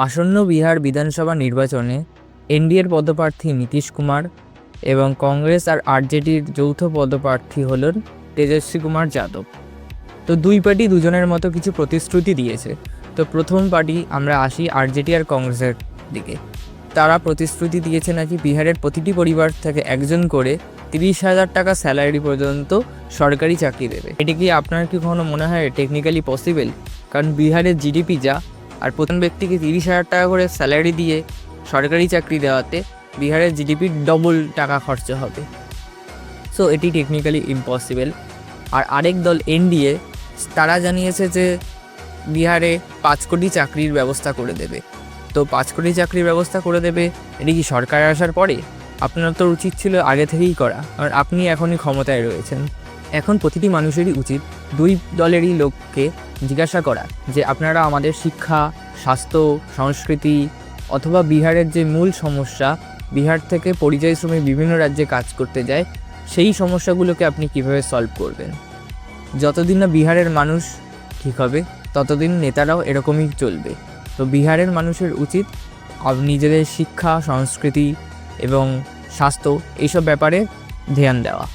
আসন্ন বিহার বিধানসভা নির্বাচনে এনডিএর পদপ্রার্থী নীতিশ কুমার এবং কংগ্রেস আর আরজেডির যৌথ পদপ্রার্থী হলেন তেজস্বী কুমার যাদব। তো দুই পার্টি দুজনের মতো কিছু প্রতিশ্রুতি দিয়েছে। তো প্রথম পার্টি আমরা আসি আরজেডি আর কংগ্রেসের দিকে। তারা প্রতিশ্রুতি দিয়েছে নাকি বিহারের প্রতিটি পরিবার থেকে একজন করে 30,000 টাকা স্যালারি পর্যন্ত সরকারি চাকরি দেবে। এটি কি আপনার কি কখনো মনে হয় টেকনিক্যালি পসিবল? কারণ বিহারের জিডিপি যা, আর প্রথম ব্যক্তিকে 30,000 টাকা করে স্যালারি দিয়ে সরকারি চাকরি দেওয়াতে বিহারের জিডিপির ডবল টাকা খরচা হবে। সো এটি টেকনিক্যালি ইম্পসিবল। আর আরেক দল এনডিএ, তারা জানিয়েছে যে বিহারে 5 কোটি চাকরির ব্যবস্থা করে দেবে। তো 5 কোটি চাকরির ব্যবস্থা করে দেবে, এটি কি সরকার আসার পরে? আপনার তো উচিত ছিল আগে থেকেই করা, কারণ আপনি এখনই ক্ষমতায় রয়েছেন। এখন প্রতিটি মানুষেরই উচিত দুই দলেরই লোককে জিজ্ঞাসা করা যে আপনারা আমাদের শিক্ষা, স্বাস্থ্য, সংস্কৃতি অথবা বিহারের যে মূল সমস্যা, বিহার থেকে পরিযায়ী শ্রমিক বিভিন্ন রাজ্যে কাজ করতে যায়, সেই সমস্যাগুলোকে আপনি কিভাবে সলভ করবেন। যতদিন না বিহারের মানুষ ঠিক হবে ততদিন নেতারাও এরকমই চলবে। তো বিহারের মানুষের উচিত নিজেদের শিক্ষা, সংস্কৃতি এবং স্বাস্থ্য এইসব ব্যাপারে ধ্যান দেওয়া।